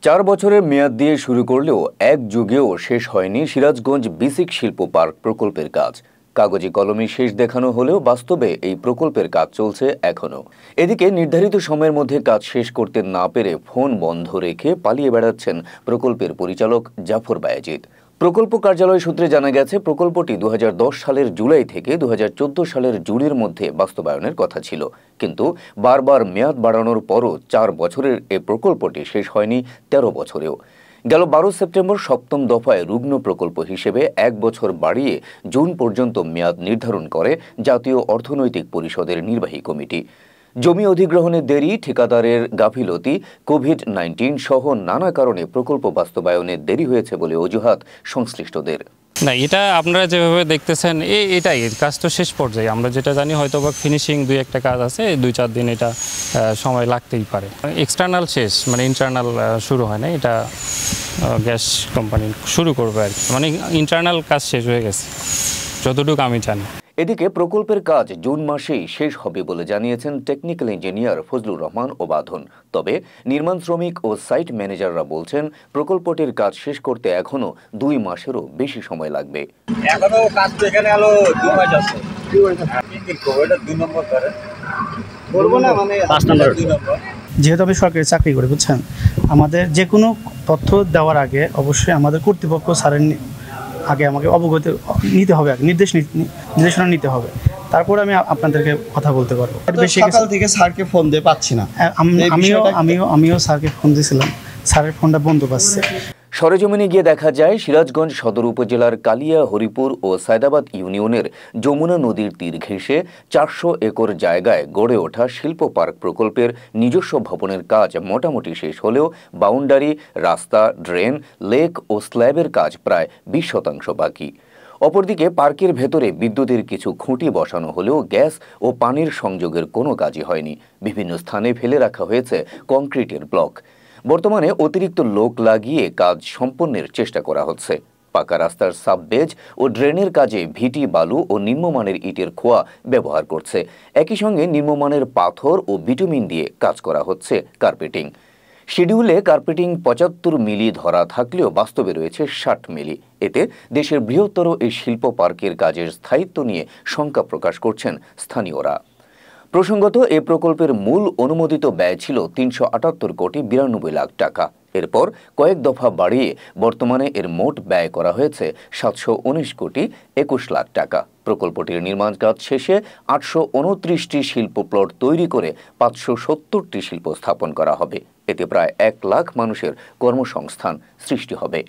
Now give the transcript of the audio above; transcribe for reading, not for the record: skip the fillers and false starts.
4 বছরের মেয়াদ দিয়ে শুরু করলেও এক যুগেও শেষ হয়নি সিরাজগঞ্জ বিসিক শিল্প পার্ক প্রকল্পের কাজ। কাগজে কলমে শেষ দেখানো হলেও বাস্তবে এই প্রকল্পের কাজ চলছে এখনও। এদিকে নির্ধারিত সময়ের মধ্যে কাজ শেষ করতে না পেরে ফোন বন্ধ রেখে পালিয়ে বেড়াচ্ছেন প্রকল্পের পরিচালক জাফর বায়েজিদ। প্রকল্প কার্যালয় সূত্রে জানা গেছে, প্রকল্পটি 2010 সালের জুলাই থেকে 2014 সালের জুনের মধ্যে বাস্তবায়নের কথা ছিল, কিন্তু বারবার মেয়াদ বাড়ানোর পরও 4 বছরের এই প্রকল্পটি শেষ হয়নি 13 বছরেও। গেল 12 সেপ্টেম্বর সপ্তম দফায় রুগ্ন প্রকল্প হিসেবে 1 বছর বাড়িয়ে জুন পর্যন্ত মেয়াদ নির্ধারণ করে জাতীয় অর্থনৈতিক পরিষদের নির্বাহী কমিটি। জমি অধিগ্রহণে দেরি, ঠিকাদারের গাফিলতি, কোভিড-19 সহ নানা কারণে প্রকল্প বাস্তবায়নে দেরি হয়েছে বলে অজুহাত সংশ্লিষ্টদের। না, এটা আপনারা যেভাবে দেখতেছেন এটাই কাজ তো শেষ পর্যায়ে। আমরা যেটা জানি হয়তো বা ফিনিশিং 2-1টা কাজ আছে, 2-4 দিন এটা সময় লাগতেই পারে। এক্সটার্নাল শেষ, মানে ইন্টারনাল শুরু হয় না, এটা গ্যাস কোম্পানি শুরু করবে আর কি। মানে ইন্টারনাল কাজ শেষ হয়ে গেছে যতটুকু আমি জানি। এদিকে প্রকল্পের কাজ জুন মাসেই শেষ হবে বলে জানিয়েছেন টেকনিক্যাল ইঞ্জিনিয়ার ফজলুর রহমান ও বাঁধন। তবে নির্মাণ শ্রমিক ও সাইট ম্যানেজাররা বলছেন, প্রকল্পটির কাজ শেষ করতে এখনো 2 মাসেরও বেশি সময় লাগবে। এখনো কাজ তো এখানে আলো 2 মাস আছে। 2 নম্বর করে করব না, মানে 5 নম্বর 2 নম্বর। যেহেতু আমি সরকারি চাকরি করি, বুঝছেন, আমাদের যে কোনো তথ্য দেওয়ার আগে অবশ্যই আমাদের কর্তৃপক্ষ স্যারের আগে আমাকে অবগত নিতে হবে, নির্দেশনা নিতে হবে, তারপর আমি আপনাদেরকে কথা বলতে পারবো। সকাল থেকে স্যারকে ফোন দিয়ে পাচ্ছি না। আমিও স্যারকে ফোন দিয়েছিলাম, স্যারের ফোনটা বন্ধ পাচ্ছে। সরেজমিনে গিয়ে দেখা যায়, সিরাজগঞ্জ সদর উপজেলার কালিয়া, হরিপুর ও সায়দাবাদ ইউনিয়নের যমুনা নদীর তীর ঘেঁষে 400 একর জায়গায় গড়ে ওঠা শিল্প পার্ক প্রকল্পের নিজস্ব ভবনের কাজ মোটামুটি শেষ হলেও বাউন্ডারি, রাস্তা, ড্রেন, লেক ও স্ল্যাবের কাজ প্রায় 20% বাকি। অপরদিকে পার্কের ভেতরে বিদ্যুতের কিছু খুঁটি বসানো হলেও গ্যাস ও পানির সংযোগের কোনো কাজই হয়নি। বিভিন্ন স্থানে ফেলে রাখা হয়েছে কংক্রিটের ব্লক। বর্তমানে অতিরিক্ত লোক লাগিয়ে কাজ সম্পন্নের চেষ্টা করা হচ্ছে। পাকা রাস্তার সাববেজ ও ড্রেনের কাজে ভিটি বালু ও নিম্নমানের ইটের খোয়া ব্যবহার করছে। একই সঙ্গে নিম্নমানের পাথর ও বিটুমিন দিয়ে কাজ করা হচ্ছে কার্পেটিং। শিডিউলে কার্পেটিং 75 মিলি ধরা থাকলেও বাস্তবে রয়েছে 60 মিলি। এতে দেশের বৃহত্তর এই শিল্প পার্কের কাজের স্থায়িত্ব নিয়ে শঙ্কা প্রকাশ করছেন স্থানীয়রা। প্রসঙ্গত, এ প্রকল্পের মূল অনুমোদিত ব্যয় ছিল 378 কোটি 92 লাখ টাকা। এরপর কয়েক দফা বাড়িয়ে বর্তমানে এর মোট ব্যয় করা হয়েছে 719 কোটি 21 লাখ টাকা। প্রকল্পটির নির্মাণ কাজ শেষে 829টি শিল্প প্লট তৈরি করে 570টি শিল্প স্থাপন করা হবে। এতে প্রায় 1 লাখ মানুষের কর্মসংস্থান সৃষ্টি হবে।